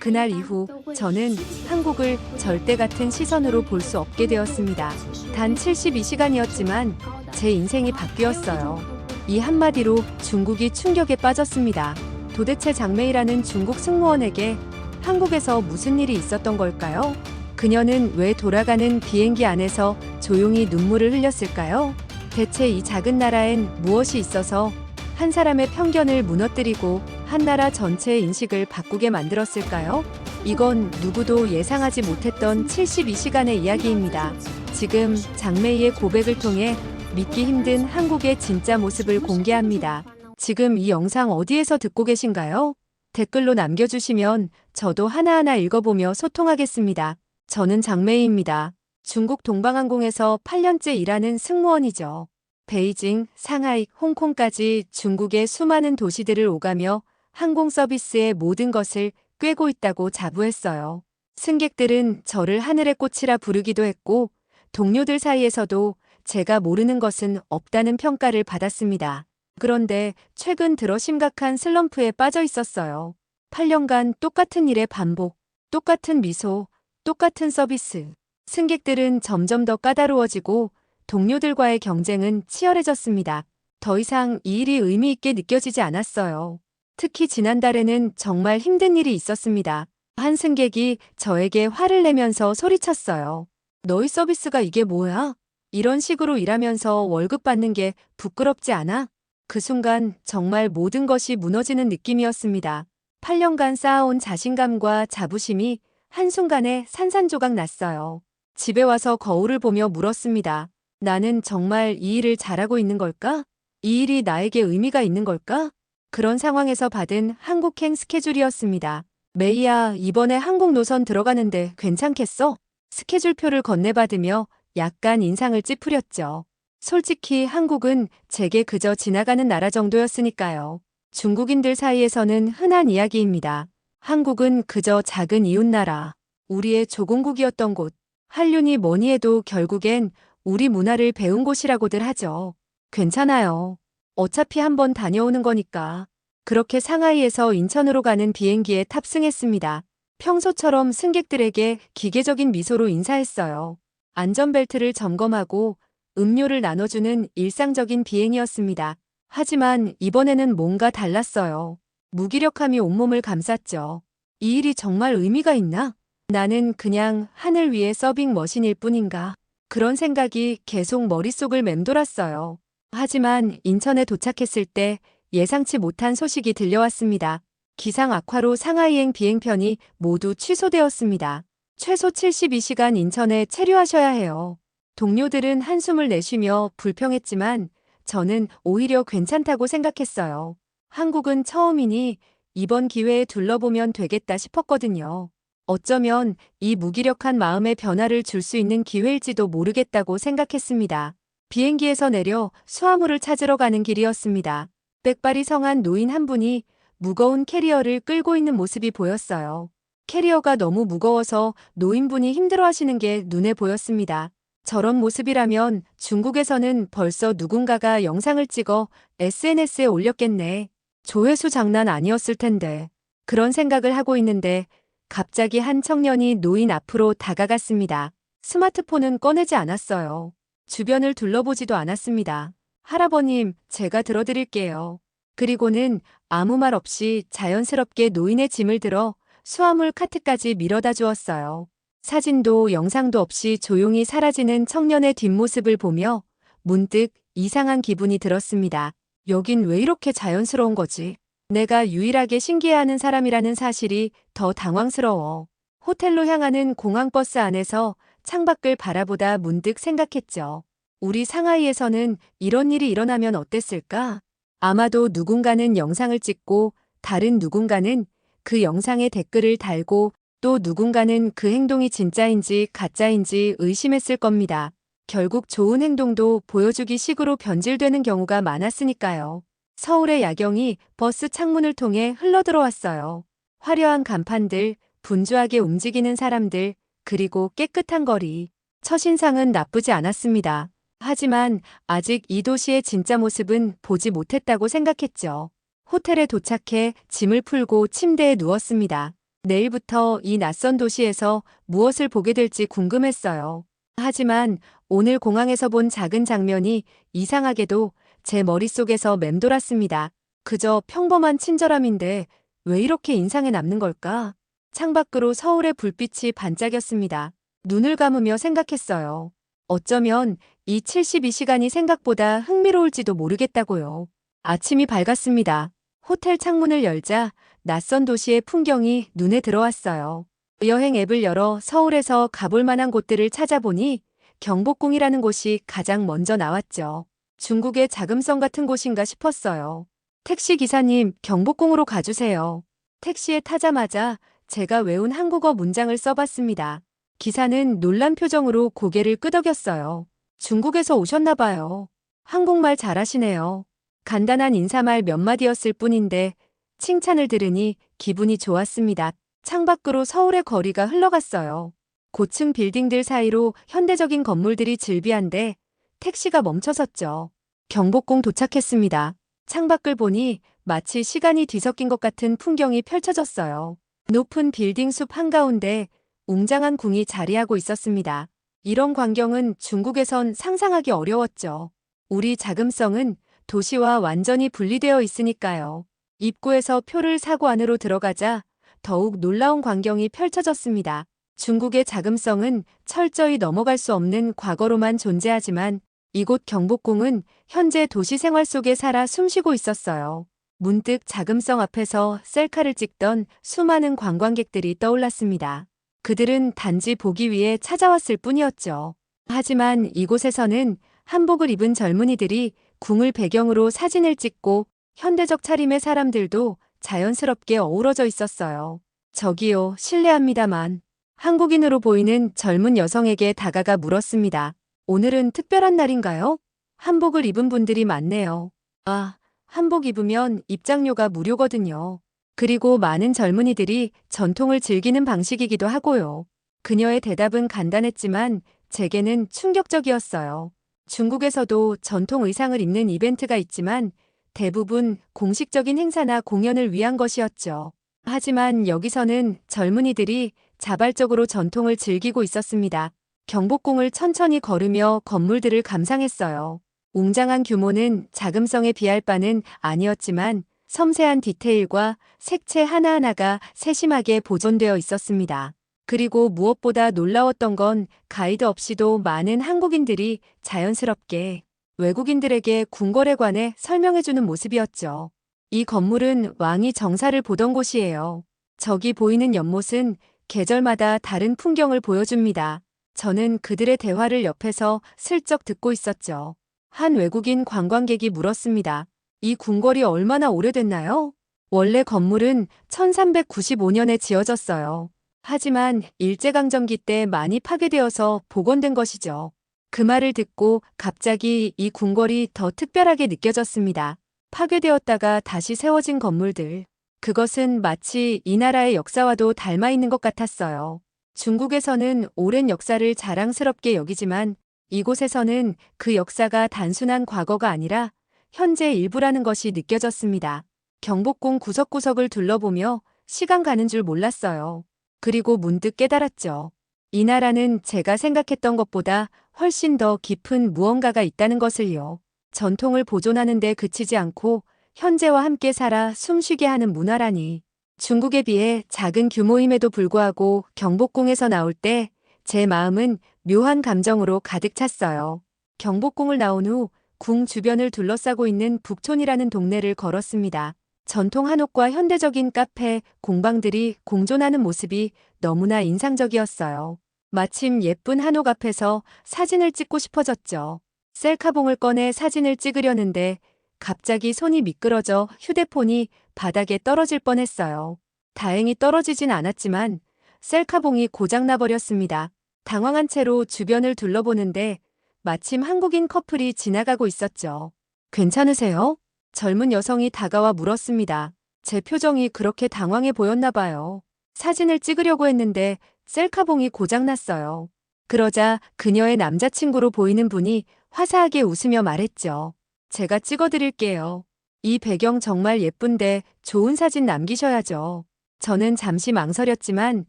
그날 이후 저는 한국을 절대 같은 시선으로 볼 수 없게 되었습니다. 단 72시간이었지만 제 인생이 바뀌었어요. 이 한마디로 중국이 충격에 빠졌습니다. 도대체 장메이라는 중국 승무원에게 한국에서 무슨 일이 있었던 걸까요? 그녀는 왜 돌아가는 비행기 안에서 조용히 눈물을 흘렸을까요? 대체 이 작은 나라엔 무엇이 있어서 한 사람의 편견을 무너뜨리고 한 나라 전체의 인식을 바꾸게 만들었을까요? 이건 누구도 예상하지 못했던 72시간의 이야기입니다. 지금 장메이의 고백을 통해 믿기 힘든 한국의 진짜 모습을 공개합니다. 지금 이 영상 어디에서 듣고 계신가요? 댓글로 남겨주시면 저도 하나하나 읽어보며 소통하겠습니다. 저는 장메이입니다. 중국 동방항공에서 8년째 일하는 승무원이죠. 베이징, 상하이, 홍콩까지 중국의 수많은 도시들을 오가며 항공 서비스의 모든 것을 꿰고 있다고 자부했어요. 승객들은 저를 하늘의 꽃이라 부르기도 했고 동료들 사이에서도 제가 모르는 것은 없다는 평가를 받았습니다. 그런데 최근 들어 심각한 슬럼프에 빠져 있었어요. 8년간 똑같은 일의 반복, 똑같은 미소, 똑같은 서비스. 승객들은 점점 더 까다로워지고 동료들과의 경쟁은 치열해졌습니다. 더 이상 이 일이 의미 있게 느껴지지 않았어요. 특히 지난달에는 정말 힘든 일이 있었습니다. 한 승객이 저에게 화를 내면서 소리쳤어요. 너희 서비스가 이게 뭐야? 이런 식으로 일하면서 월급 받는 게 부끄럽지 않아? 그 순간 정말 모든 것이 무너지는 느낌이었습니다. 8년간 쌓아온 자신감과 자부심이 한순간에 산산조각 났어요. 집에 와서 거울을 보며 물었습니다. 나는 정말 이 일을 잘하고 있는 걸까? 이 일이 나에게 의미가 있는 걸까? 그런 상황에서 받은 한국행 스케줄이었습니다. 메이야, 이번에 한국 노선 들어가는데 괜찮겠어? 스케줄표를 건네받으며 약간 인상을 찌푸렸죠. 솔직히 한국은 제게 그저 지나가는 나라 정도였으니까요. 중국인들 사이에서는 흔한 이야기입니다. 한국은 그저 작은 이웃나라, 우리의 조공국이었던 곳. 한륜이 뭐니 해도 결국엔 우리 문화를 배운 곳이라고들 하죠. 괜찮아요. 어차피 한번 다녀오는 거니까. 그렇게 상하이에서 인천으로 가는 비행기에 탑승했습니다. 평소처럼 승객들에게 기계적인 미소로 인사했어요. 안전벨트를 점검하고 음료를 나눠주는 일상적인 비행이었습니다. 하지만 이번에는 뭔가 달랐어요. 무기력함이 온몸을 감쌌죠. 이 일이 정말 의미가 있나? 나는 그냥 하늘 위의 서빙 머신일 뿐인가? 그런 생각이 계속 머릿속을 맴돌았어요. 하지만 인천에 도착했을 때 예상치 못한 소식이 들려왔습니다. 기상 악화로 상하이행 비행편이 모두 취소되었습니다. 최소 72시간 인천에 체류하셔야 해요. 동료들은 한숨을 내쉬며 불평했지만 저는 오히려 괜찮다고 생각했어요. 한국은 처음이니 이번 기회에 둘러보면 되겠다 싶었거든요. 어쩌면 이 무기력한 마음에 변화를 줄 수 있는 기회일지도 모르겠다고 생각했습니다. 비행기에서 내려 수화물을 찾으러 가는 길이었습니다. 백발이 성한 노인 한 분이 무거운 캐리어를 끌고 있는 모습이 보였어요. 캐리어가 너무 무거워서 노인분이 힘들어하시는 게 눈에 보였습니다. 저런 모습이라면 중국에서는 벌써 누군가가 영상을 찍어 SNS에 올렸겠네. 조회수 장난 아니었을 텐데. 그런 생각을 하고 있는데 갑자기 한 청년이 노인 앞으로 다가갔습니다. 스마트폰은 꺼내지 않았어요. 주변을 둘러보지도 않았습니다. 할아버님, 제가 들어드릴게요. 그리고는 아무 말 없이 자연스럽게 노인의 짐을 들어 수화물 카트까지 밀어다 주었어요. 사진도 영상도 없이 조용히 사라지는 청년의 뒷모습을 보며 문득 이상한 기분이 들었습니다. 여긴 왜 이렇게 자연스러운 거지? 내가 유일하게 신기해하는 사람이라는 사실이 더 당황스러워. 호텔로 향하는 공항버스 안에서 창밖을 바라보다 문득 생각했죠. 우리 상하이에서는 이런 일이 일어나면 어땠을까? 아마도 누군가는 영상을 찍고 다른 누군가는 그 영상에 댓글을 달고 또 누군가는 그 행동이 진짜인지 가짜인지 의심했을 겁니다. 결국 좋은 행동도 보여주기 식으로 변질되는 경우가 많았으니까요. 서울의 야경이 버스 창문을 통해 흘러들어왔어요. 화려한 간판들, 분주하게 움직이는 사람들, 그리고 깨끗한 거리. 첫인상은 나쁘지 않았습니다. 하지만 아직 이 도시의 진짜 모습은 보지 못했다고 생각했죠. 호텔에 도착해 짐을 풀고 침대에 누웠습니다. 내일부터 이 낯선 도시에서 무엇을 보게 될지 궁금했어요. 하지만 오늘 공항에서 본 작은 장면이 이상하게도 제 머릿속에서 맴돌았습니다. 그저 평범한 친절함인데 왜 이렇게 인상에 남는 걸까? 창밖으로 서울의 불빛이 반짝였습니다. 눈을 감으며 생각했어요. 어쩌면 이 72시간이 생각보다 흥미로울지도 모르겠다고요. 아침이 밝았습니다. 호텔 창문을 열자 낯선 도시의 풍경이 눈에 들어왔어요. 여행 앱을 열어 서울에서 가볼 만한 곳들을 찾아보니 경복궁이라는 곳이 가장 먼저 나왔죠. 중국의 자금성 같은 곳인가 싶었어요. 택시 기사님, 경복궁으로 가주세요. 택시에 타자마자 제가 외운 한국어 문장을 써봤습니다. 기사는 놀란 표정으로 고개를 끄덕였어요. 중국에서 오셨나 봐요. 한국말 잘하시네요. 간단한 인사말 몇 마디였을 뿐인데 칭찬을 들으니 기분이 좋았습니다. 창밖으로 서울의 거리가 흘러갔어요. 고층 빌딩들 사이로 현대적인 건물들이 즐비한데 택시가 멈춰섰죠. 경복궁 도착했습니다. 창밖을 보니 마치 시간이 뒤섞인 것 같은 풍경이 펼쳐졌어요. 높은 빌딩 숲 한가운데 웅장한 궁이 자리하고 있었습니다. 이런 광경은 중국에선 상상하기 어려웠죠. 우리 자금성은 도시와 완전히 분리되어 있으니까요. 입구에서 표를 사고 안으로 들어가자 더욱 놀라운 광경이 펼쳐졌습니다. 중국의 자금성은 철저히 넘어갈 수 없는 과거로만 존재하지만 이곳 경복궁은 현재 도시 생활 속에 살아 숨쉬고 있었어요. 문득 자금성 앞에서 셀카를 찍던 수많은 관광객들이 떠올랐습니다. 그들은 단지 보기 위해 찾아왔을 뿐이었죠. 하지만 이곳에서는 한복을 입은 젊은이들이 궁을 배경으로 사진을 찍고 현대적 차림의 사람들도 자연스럽게 어우러져 있었어요. 저기요, 실례합니다만. 한국인으로 보이는 젊은 여성에게 다가가 물었습니다. 오늘은 특별한 날인가요? 한복을 입은 분들이 많네요. 아, 한복 입으면 입장료가 무료거든요. 그리고 많은 젊은이들이 전통을 즐기는 방식이기도 하고요. 그녀의 대답은 간단했지만 제게는 충격적이었어요. 중국에서도 전통 의상을 입는 이벤트가 있지만 대부분 공식적인 행사나 공연을 위한 것이었죠. 하지만 여기서는 젊은이들이 자발적으로 전통을 즐기고 있었습니다. 경복궁을 천천히 걸으며 건물들을 감상했어요. 웅장한 규모는 자금성에 비할 바는 아니었지만 섬세한 디테일과 색채 하나하나가 세심하게 보존되어 있었습니다. 그리고 무엇보다 놀라웠던 건 가이드 없이도 많은 한국인들이 자연스럽게 외국인들에게 궁궐에 관해 설명해주는 모습이었죠. 이 건물은 왕이 정사를 보던 곳이에요. 저기 보이는 연못은 계절마다 다른 풍경을 보여줍니다. 저는 그들의 대화를 옆에서 슬쩍 듣고 있었죠. 한 외국인 관광객이 물었습니다. 이 궁궐이 얼마나 오래됐나요? 원래 건물은 1395년에 지어졌어요. 하지만 일제강점기 때 많이 파괴되어서 복원된 것이죠. 그 말을 듣고 갑자기 이 궁궐이 더 특별하게 느껴졌습니다. 파괴되었다가 다시 세워진 건물들. 그것은 마치 이 나라의 역사와도 닮아 있는 것 같았어요. 중국에서는 오랜 역사를 자랑스럽게 여기지만 이곳에서는 그 역사가 단순한 과거가 아니라 현재의 일부라는 것이 느껴졌습니다. 경복궁 구석구석을 둘러보며 시간 가는 줄 몰랐어요. 그리고 문득 깨달았죠. 이 나라는 제가 생각했던 것보다 훨씬 더 깊은 무언가가 있다는 것을요. 전통을 보존하는 데 그치지 않고 현재와 함께 살아 숨쉬게 하는 문화라니. 중국에 비해 작은 규모임에도 불구하고 경복궁에서 나올 때 제 마음은 묘한 감정으로 가득 찼어요. 경복궁을 나온 후 궁 주변을 둘러싸고 있는 북촌이라는 동네를 걸었습니다. 전통 한옥과 현대적인 카페, 공방들이 공존하는 모습이 너무나 인상적이었어요. 마침 예쁜 한옥 앞에서 사진을 찍고 싶어졌죠. 셀카봉을 꺼내 사진을 찍으려는데 갑자기 손이 미끄러져 휴대폰이 바닥에 떨어질 뻔했어요. 다행히 떨어지진 않았지만 셀카봉이 고장나 버렸습니다. 당황한 채로 주변을 둘러보는데 마침 한국인 커플이 지나가고 있었죠. 괜찮으세요? 젊은 여성이 다가와 물었습니다. 제 표정이 그렇게 당황해 보였나 봐요. 사진을 찍으려고 했는데 셀카봉이 고장났어요. 그러자 그녀의 남자친구로 보이는 분이 화사하게 웃으며 말했죠. 제가 찍어드릴게요. 이 배경 정말 예쁜데 좋은 사진 남기셔야죠. 저는 잠시 망설였지만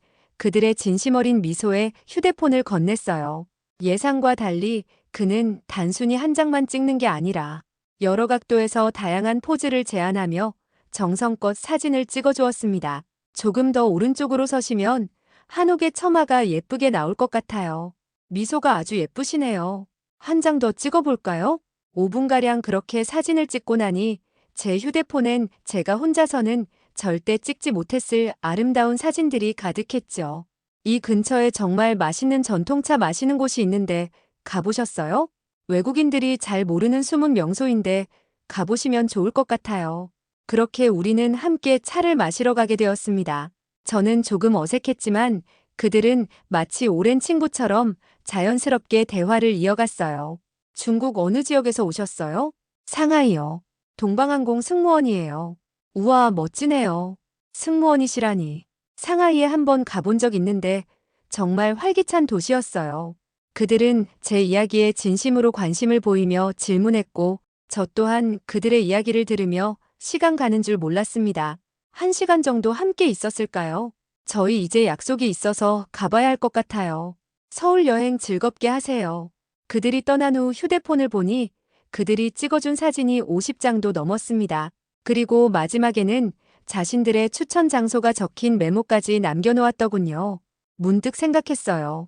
그들의 진심 어린 미소에 휴대폰을 건넸어요. 예상과 달리 그는 단순히 한 장만 찍는 게 아니라 여러 각도에서 다양한 포즈를 제안하며 정성껏 사진을 찍어주었습니다. 조금 더 오른쪽으로 서시면 한옥의 처마가 예쁘게 나올 것 같아요. 미소가 아주 예쁘시네요. 한 장 더 찍어볼까요? 5분가량 그렇게 사진을 찍고 나니 제 휴대폰엔 제가 혼자서는 절대 찍지 못했을 아름다운 사진들이 가득했죠. 이 근처에 정말 맛있는 전통차 마시는 곳이 있는데 가보셨어요? 외국인들이 잘 모르는 숨은 명소인데 가보시면 좋을 것 같아요. 그렇게 우리는 함께 차를 마시러 가게 되었습니다. 저는 조금 어색했지만 그들은 마치 오랜 친구처럼 자연스럽게 대화를 이어갔어요. 중국 어느 지역에서 오셨어요? 상하이요. 동방항공 승무원이에요. 우와, 멋지네요. 승무원이시라니. 상하이에 한번 가본 적 있는데 정말 활기찬 도시였어요. 그들은 제 이야기에 진심으로 관심을 보이며 질문했고 저 또한 그들의 이야기를 들으며 시간 가는 줄 몰랐습니다. 1시간 정도 함께 있었을까요? 저희 이제 약속이 있어서 가봐야 할 것 같아요. 서울 여행 즐겁게 하세요. 그들이 떠난 후 휴대폰을 보니 그들이 찍어준 사진이 50장도 넘었습니다. 그리고 마지막에는 자신들의 추천 장소가 적힌 메모까지 남겨놓았더군요. 문득 생각했어요.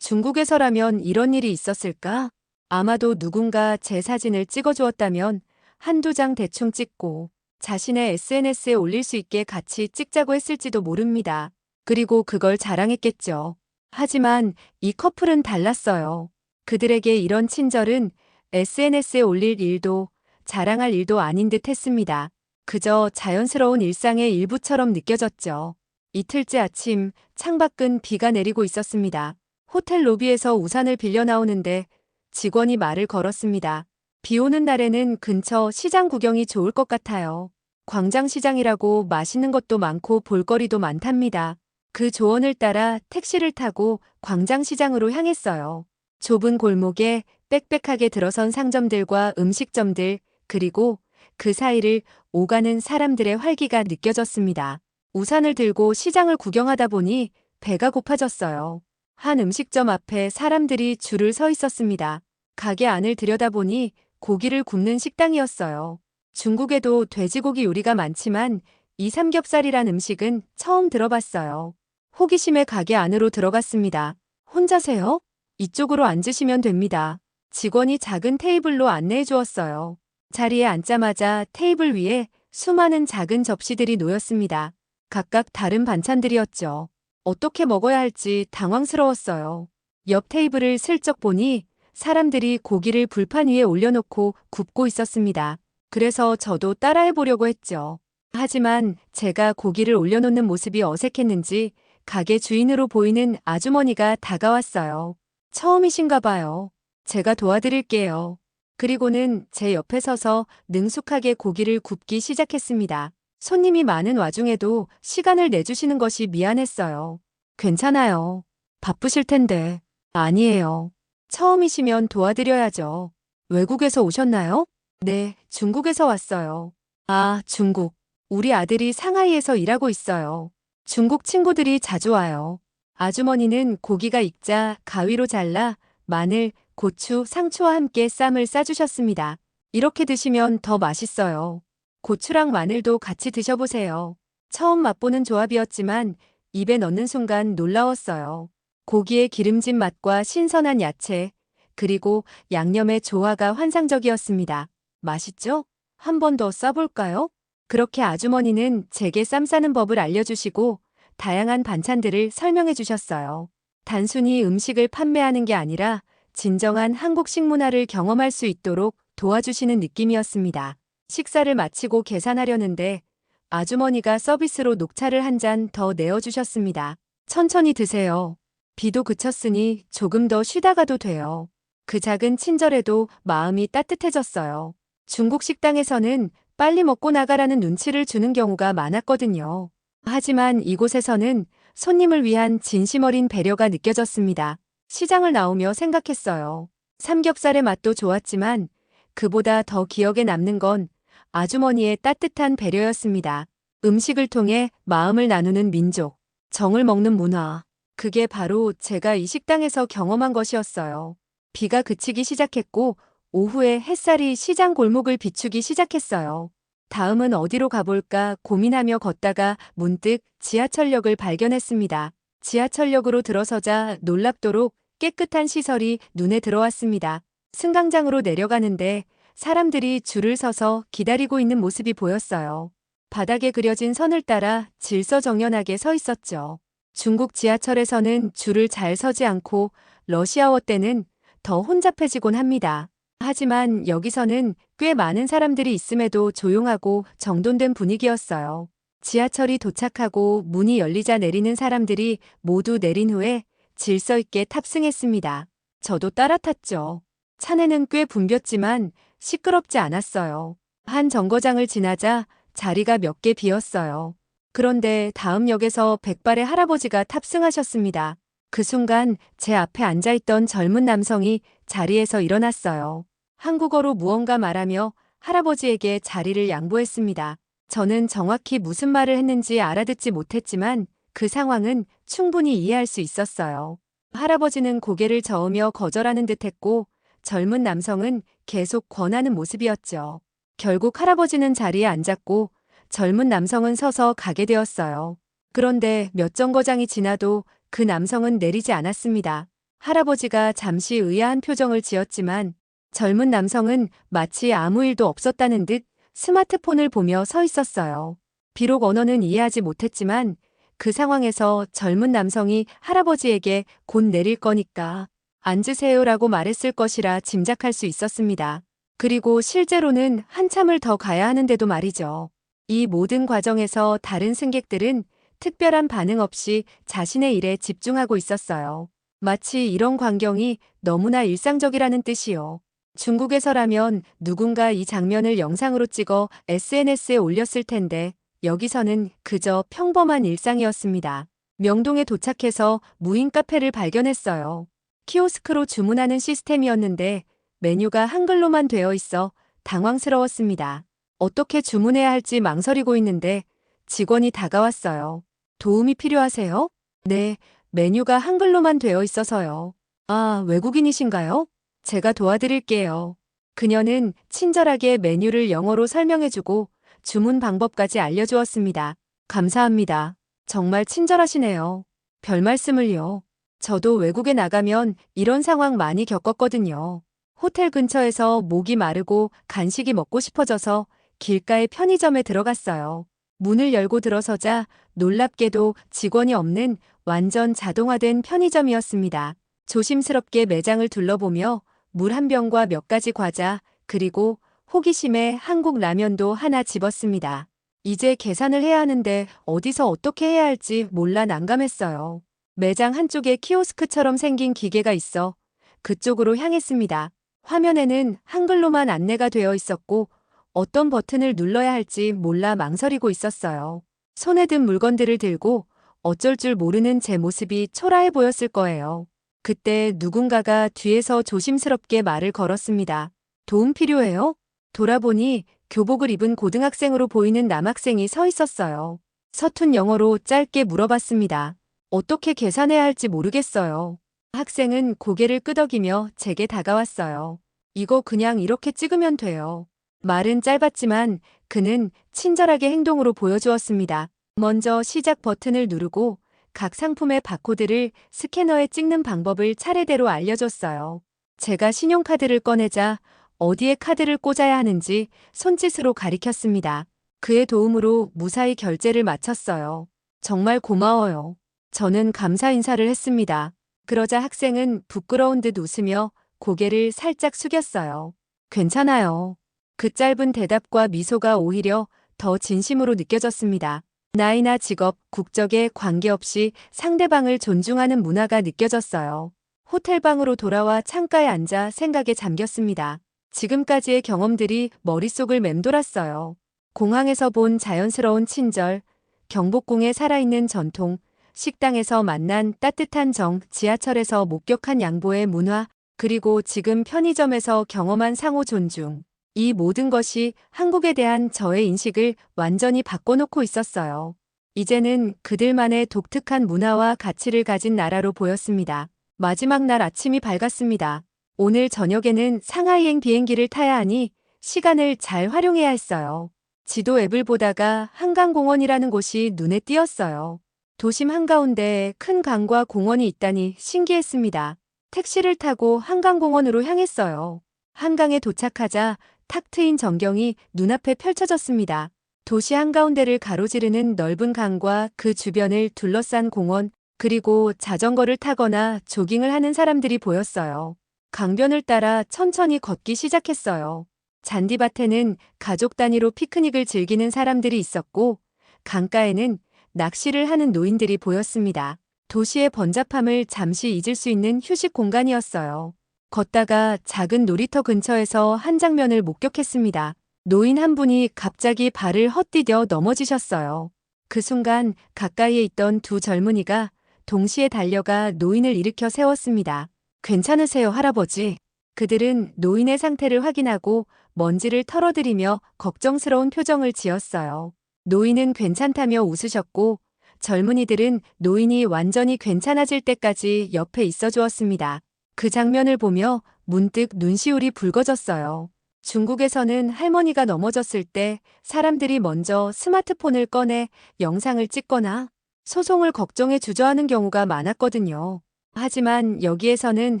중국에서라면 이런 일이 있었을까? 아마도 누군가 제 사진을 찍어주었다면 한두 장 대충 찍고 자신의 SNS에 올릴 수 있게 같이 찍자고 했을지도 모릅니다. 그리고 그걸 자랑했겠죠. 하지만 이 커플은 달랐어요. 그들에게 이런 친절은 SNS에 올릴 일도 자랑할 일도 아닌 듯 했습니다. 그저 자연스러운 일상의 일부처럼 느껴졌죠. 이틀째 아침 창밖은 비가 내리고 있었습니다. 호텔 로비에서 우산을 빌려 나오는데 직원이 말을 걸었습니다. 비 오는 날에는 근처 시장 구경이 좋을 것 같아요. 광장시장이라고 맛있는 것도 많고 볼거리도 많답니다. 그 조언을 따라 택시를 타고 광장시장으로 향했어요. 좁은 골목에 빽빽하게 들어선 상점들과 음식점들, 그리고 그 사이를 오가는 사람들의 활기가 느껴졌습니다. 우산을 들고 시장을 구경하다 보니 배가 고파졌어요. 한 음식점 앞에 사람들이 줄을 서 있었습니다. 가게 안을 들여다보니 고기를 굽는 식당이었어요. 중국에도 돼지고기 요리가 많지만 이 삼겹살이란 음식은 처음 들어봤어요. 호기심에 가게 안으로 들어갔습니다. 혼자세요? 이쪽으로 앉으시면 됩니다. 직원이 작은 테이블로 안내해 주었어요. 자리에 앉자마자 테이블 위에 수많은 작은 접시들이 놓였습니다. 각각 다른 반찬들이었죠. 어떻게 먹어야 할지 당황스러웠어요. 옆 테이블을 슬쩍 보니 사람들이 고기를 불판 위에 올려놓고 굽고 있었습니다. 그래서 저도 따라해 보려고 했죠. 하지만 제가 고기를 올려놓는 모습이 어색했는지 가게 주인으로 보이는 아주머니가 다가왔어요. 처음이신가 봐요. 제가 도와드릴게요. 그리고는 제 옆에 서서 능숙하게 고기를 굽기 시작했습니다. 손님이 많은 와중에도 시간을 내주시는 것이 미안했어요. 괜찮아요. 바쁘실 텐데. 아니에요. 처음이시면 도와드려야죠. 외국에서 오셨나요? 네, 중국에서 왔어요. 아, 중국. 우리 아들이 상하이에서 일하고 있어요. 중국 친구들이 자주 와요. 아주머니는 고기가 익자 가위로 잘라 마늘, 고추, 상추와 함께 쌈을 싸주셨습니다. 이렇게 드시면 더 맛있어요. 고추랑 마늘도 같이 드셔보세요. 처음 맛보는 조합이었지만 입에 넣는 순간 놀라웠어요. 고기의 기름진 맛과 신선한 야채, 그리고 양념의 조화가 환상적이었습니다. 맛있죠? 한 번 더 싸볼까요? 그렇게 아주머니는 제게 쌈 싸는 법을 알려주시고 다양한 반찬들을 설명해 주셨어요. 단순히 음식을 판매하는 게 아니라 진정한 한국 식문화를 경험할 수 있도록 도와주시는 느낌이었습니다. 식사를 마치고 계산하려는데 아주머니가 서비스로 녹차를 한 잔 더 내어주셨습니다. 천천히 드세요. 비도 그쳤으니 조금 더 쉬다 가도 돼요. 그 작은 친절에도 마음이 따뜻해졌어요. 중국 식당에서는 빨리 먹고 나가라는 눈치를 주는 경우가 많았거든요. 하지만 이곳에서는 손님을 위한 진심 어린 배려가 느껴졌습니다. 시장을 나오며 생각했어요. 삼겹살의 맛도 좋았지만 그보다 더 기억에 남는 건 아주머니의 따뜻한 배려였습니다. 음식을 통해 마음을 나누는 민족, 정을 먹는 문화. 그게 바로 제가 이 식당에서 경험한 것이었어요. 비가 그치기 시작했고 오후에 햇살이 시장 골목을 비추기 시작했어요. 다음은 어디로 가볼까 고민하며 걷다가 문득 지하철역을 발견했습니다. 지하철역으로 들어서자 놀랍도록 깨끗한 시설이 눈에 들어왔습니다. 승강장으로 내려가는데 사람들이 줄을 서서 기다리고 있는 모습이 보였어요. 바닥에 그려진 선을 따라 질서정연하게 서 있었죠. 중국 지하철에서는 줄을 잘 서지 않고 러시아워 때는 더 혼잡해지곤 합니다. 하지만 여기서는 꽤 많은 사람들이 있음에도 조용하고 정돈된 분위기였어요. 지하철이 도착하고 문이 열리자 내리는 사람들이 모두 내린 후에 질서 있게 탑승했습니다. 저도 따라 탔죠. 차내는 꽤 붐볐지만 시끄럽지 않았어요. 한 정거장을 지나자 자리가 몇 개 비었어요. 그런데 다음 역에서 백발의 할아버지가 탑승하셨습니다. 그 순간 제 앞에 앉아있던 젊은 남성이 자리에서 일어났어요. 한국어로 무언가 말하며 할아버지에게 자리를 양보했습니다. 저는 정확히 무슨 말을 했는지 알아듣지 못했지만 그 상황은 충분히 이해할 수 있었어요. 할아버지는 고개를 저으며 거절하는 듯했고 젊은 남성은 계속 권하는 모습이었죠. 결국 할아버지는 자리에 앉았고 젊은 남성은 서서 가게 되었어요. 그런데 몇 정거장이 지나도 그 남성은 내리지 않았습니다. 할아버지가 잠시 의아한 표정을 지었지만 젊은 남성은 마치 아무 일도 없었다는 듯 스마트폰을 보며 서 있었어요. 비록 언어는 이해하지 못했지만 그 상황에서 젊은 남성이 할아버지에게 곧 내릴 거니까 앉으세요라고 말했을 것이라 짐작할 수 있었습니다. 그리고 실제로는 한참을 더 가야 하는데도 말이죠. 이 모든 과정에서 다른 승객들은 특별한 반응 없이 자신의 일에 집중하고 있었어요. 마치 이런 광경이 너무나 일상적이라는 뜻이요. 중국에서라면 누군가 이 장면을 영상으로 찍어 SNS에 올렸을 텐데 여기서는 그저 평범한 일상이었습니다. 명동에 도착해서 무인 카페를 발견했어요. 키오스크로 주문하는 시스템이었는데 메뉴가 한글로만 되어 있어 당황스러웠습니다. 어떻게 주문해야 할지 망설이고 있는데 직원이 다가왔어요. 도움이 필요하세요? 네, 메뉴가 한글로만 되어 있어서요. 아, 외국인이신가요? 제가 도와드릴게요. 그녀는 친절하게 메뉴를 영어로 설명해주고 주문 방법까지 알려주었습니다. 감사합니다. 정말 친절하시네요. 별 말씀을요. 저도 외국에 나가면 이런 상황 많이 겪었거든요. 호텔 근처에서 목이 마르고 간식이 먹고 싶어져서 길가의 편의점에 들어갔어요. 문을 열고 들어서자 놀랍게도 직원이 없는 완전 자동화된 편의점이었습니다. 조심스럽게 매장을 둘러보며 물 한 병과 몇 가지 과자, 그리고 호기심에 한국 라면도 하나 집었습니다. 이제 계산을 해야 하는데 어디서 어떻게 해야 할지 몰라 난감했어요. 매장 한쪽에 키오스크처럼 생긴 기계가 있어 그쪽으로 향했습니다. 화면에는 한글로만 안내가 되어 있었고 어떤 버튼을 눌러야 할지 몰라 망설이고 있었어요. 손에 든 물건들을 들고 어쩔 줄 모르는 제 모습이 초라해 보였을 거예요. 그때 누군가가 뒤에서 조심스럽게 말을 걸었습니다. 도움 필요해요? 돌아보니 교복을 입은 고등학생으로 보이는 남학생이 서 있었어요. 서툰 영어로 짧게 물어봤습니다. 어떻게 계산해야 할지 모르겠어요. 학생은 고개를 끄덕이며 제게 다가왔어요. 이거 그냥 이렇게 찍으면 돼요. 말은 짧았지만 그는 친절하게 행동으로 보여주었습니다. 먼저 시작 버튼을 누르고 각 상품의 바코드를 스캐너에 찍는 방법을 차례대로 알려줬어요. 제가 신용카드를 꺼내자 어디에 카드를 꽂아야 하는지 손짓으로 가리켰습니다. 그의 도움으로 무사히 결제를 마쳤어요. 정말 고마워요. 저는 감사 인사를 했습니다. 그러자 학생은 부끄러운 듯 웃으며 고개를 살짝 숙였어요. 괜찮아요. 그 짧은 대답과 미소가 오히려 더 진심으로 느껴졌습니다. 나이나 직업, 국적에 관계없이 상대방을 존중하는 문화가 느껴졌어요. 호텔방으로 돌아와 창가에 앉아 생각에 잠겼습니다. 지금까지의 경험들이 머릿속을 맴돌았어요. 공항에서 본 자연스러운 친절, 경복궁의 살아있는 전통, 식당에서 만난 따뜻한 정, 지하철에서 목격한 양보의 문화, 그리고 지금 편의점에서 경험한 상호 존중. 이 모든 것이 한국에 대한 저의 인식을 완전히 바꿔놓고 있었어요. 이제는 그들만의 독특한 문화와 가치를 가진 나라로 보였습니다. 마지막 날 아침이 밝았습니다. 오늘 저녁에는 상하이행 비행기를 타야 하니 시간을 잘 활용해야 했어요. 지도 앱을 보다가 한강공원이라는 곳이 눈에 띄었어요. 도심 한가운데에 큰 강과 공원이 있다니 신기했습니다. 택시를 타고 한강공원으로 향했어요. 한강에 도착하자 탁 트인 전경이 눈앞에 펼쳐졌습니다. 도시 한가운데를 가로지르는 넓은 강과 그 주변을 둘러싼 공원, 그리고 자전거를 타거나 조깅을 하는 사람들이 보였어요. 강변을 따라 천천히 걷기 시작했어요. 잔디밭에는 가족 단위로 피크닉을 즐기는 사람들이 있었고, 강가에는 낚시를 하는 노인들이 보였습니다. 도시의 번잡함을 잠시 잊을 수 있는 휴식 공간이었어요. 걷다가 작은 놀이터 근처에서 한 장면을 목격했습니다. 노인 한 분이 갑자기 발을 헛디뎌 넘어지셨어요. 그 순간 가까이에 있던 두 젊은이가 동시에 달려가 노인을 일으켜 세웠습니다. 괜찮으세요, 할아버지? 그들은 노인의 상태를 확인하고 먼지를 털어드리며 걱정스러운 표정을 지었어요. 노인은 괜찮다며 웃으셨고, 젊은이들은 노인이 완전히 괜찮아질 때까지 옆에 있어 주었습니다. 그 장면을 보며 문득 눈시울이 붉어졌어요. 중국에서는 할머니가 넘어졌을 때 사람들이 먼저 스마트폰을 꺼내 영상을 찍거나 소송을 걱정해 주저하는 경우가 많았거든요. 하지만 여기에서는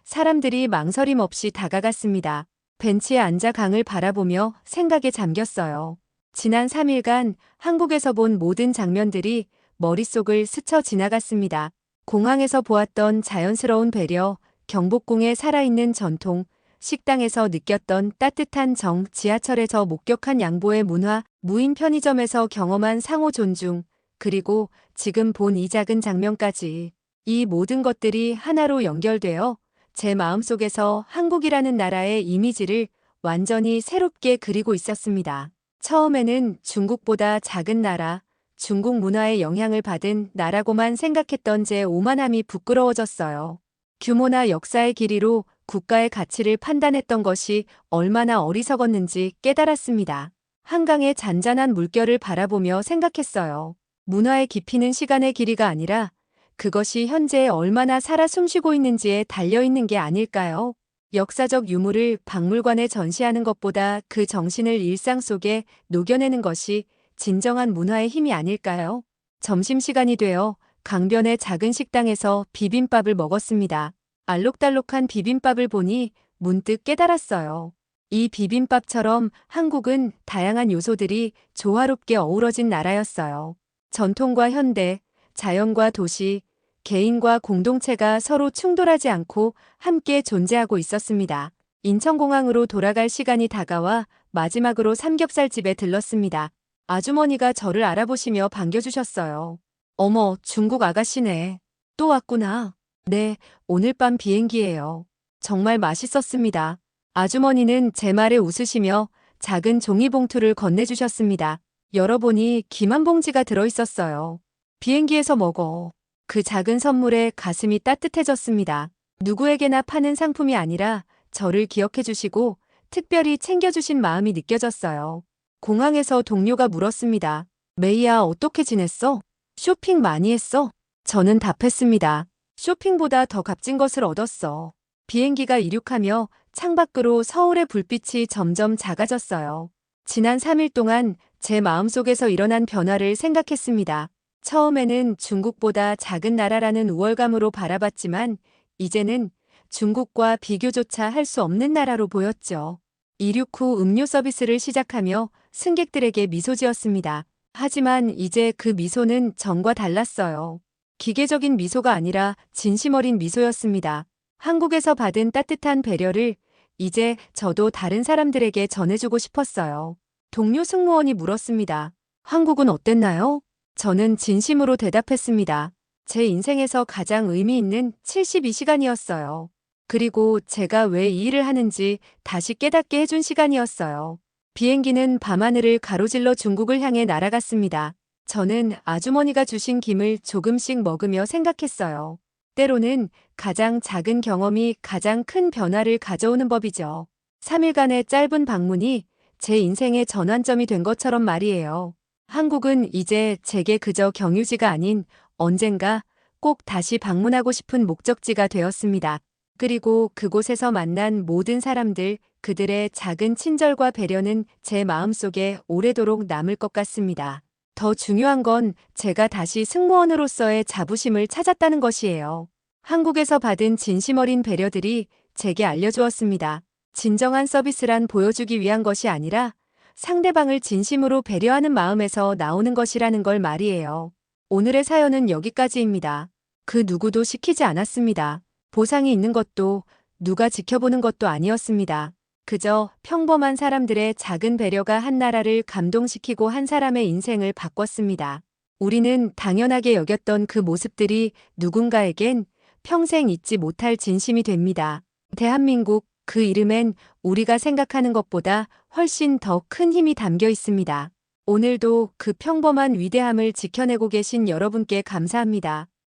사람들이 망설임 없이 다가갔습니다. 벤치에 앉아 강을 바라보며 생각에 잠겼어요. 지난 3일간 한국에서 본 모든 장면들이 머릿속을 스쳐 지나갔습니다. 공항에서 보았던 자연스러운 배려, 경복궁의 살아있는 전통, 식당에서 느꼈던 따뜻한 정, 지하철에서 목격한 양보의 문화, 무인 편의점에서 경험한 상호 존중, 그리고 지금 본 이 작은 장면까지. 이 모든 것들이 하나로 연결되어 제 마음속에서 한국이라는 나라의 이미지를 완전히 새롭게 그리고 있었습니다. 처음에는 중국보다 작은 나라, 중국 문화의 영향을 받은 나라고만 생각했던 제 오만함이 부끄러워졌어요. 규모나 역사의 길이로 국가의 가치를 판단했던 것이 얼마나 어리석었는지 깨달았습니다. 한강의 잔잔한 물결을 바라보며 생각했어요. 문화의 깊이는 시간의 길이가 아니라 그것이 현재에 얼마나 살아 숨쉬고 있는지에 달려있는 게 아닐까요? 역사적 유물을 박물관에 전시하는 것보다 그 정신을 일상 속에 녹여내는 것이 진정한 문화의 힘이 아닐까요? 점심시간이 되어 강변의 작은 식당에서 비빔밥을 먹었습니다. 알록달록한 비빔밥을 보니 문득 깨달았어요. 이 비빔밥처럼 한국은 다양한 요소들이 조화롭게 어우러진 나라였어요. 전통과 현대, 자연과 도시, 개인과 공동체가 서로 충돌하지 않고 함께 존재하고 있었습니다. 인천공항으로 돌아갈 시간이 다가와 마지막으로 삼겹살집에 들렀습니다. 아주머니가 저를 알아보시며 반겨주셨어요. 어머, 중국 아가씨네. 또 왔구나. 네, 오늘 밤 비행기예요. 정말 맛있었습니다. 아주머니는 제 말에 웃으시며 작은 종이봉투를 건네주셨습니다. 열어보니 김 한 봉지가 들어있었어요. 비행기에서 먹어. 그 작은 선물에 가슴이 따뜻해졌습니다. 누구에게나 파는 상품이 아니라 저를 기억해 주시고 특별히 챙겨주신 마음이 느껴졌어요. 공항에서 동료가 물었습니다. 메이야, 어떻게 지냈어? 쇼핑 많이 했어? 저는 답했습니다. 쇼핑보다 더 값진 것을 얻었어. 비행기가 이륙하며 창밖으로 서울의 불빛이 점점 작아졌어요. 지난 3일 동안 제 마음속에서 일어난 변화를 생각했습니다. 처음에는 중국보다 작은 나라라는 우월감으로 바라봤지만 이제는 중국과 비교조차 할 수 없는 나라로 보였죠. 이륙 후 음료 서비스를 시작하며 승객들에게 미소 지었습니다. 하지만 이제 그 미소는 전과 달랐어요. 기계적인 미소가 아니라 진심 어린 미소였습니다. 한국에서 받은 따뜻한 배려를 이제 저도 다른 사람들에게 전해주고 싶었어요. 동료 승무원이 물었습니다. 한국은 어땠나요? 저는 진심으로 대답했습니다. 제 인생에서 가장 의미 있는 72시간이었어요. 그리고 제가 왜 이 일을 하는지 다시 깨닫게 해준 시간이었어요. 비행기는 밤하늘을 가로질러 중국을 향해 날아갔습니다. 저는 아주머니가 주신 김을 조금씩 먹으며 생각했어요. 때로는 가장 작은 경험이 가장 큰 변화를 가져오는 법이죠. 3일간의 짧은 방문이 제 인생의 전환점이 된 것처럼 말이에요. 한국은 이제 제게 그저 경유지가 아닌 언젠가 꼭 다시 방문하고 싶은 목적지가 되었습니다. 그리고 그곳에서 만난 모든 사람들, 그들의 작은 친절과 배려는 제 마음속에 오래도록 남을 것 같습니다. 더 중요한 건 제가 다시 승무원으로서의 자부심을 찾았다는 것이에요. 한국에서 받은 진심 어린 배려들이 제게 알려주었습니다. 진정한 서비스란 보여주기 위한 것이 아니라 상대방을 진심으로 배려하는 마음에서 나오는 것이라는 걸 말이에요. 오늘의 사연은 여기까지입니다. 그 누구도 시키지 않았습니다. 보상이 있는 것도 누가 지켜보는 것도 아니었습니다. 그저 평범한 사람들의 작은 배려가 한 나라를 감동시키고 한 사람의 인생을 바꿨습니다. 우리는 당연하게 여겼던 그 모습들이 누군가에겐 평생 잊지 못할 진심이 됩니다. 대한민국, 그 이름엔 우리가 생각하는 것보다 훨씬 더 큰 힘이 담겨 있습니다. 오늘도 그 평범한 위대함을 지켜내고 계신 여러분께 감사합니다.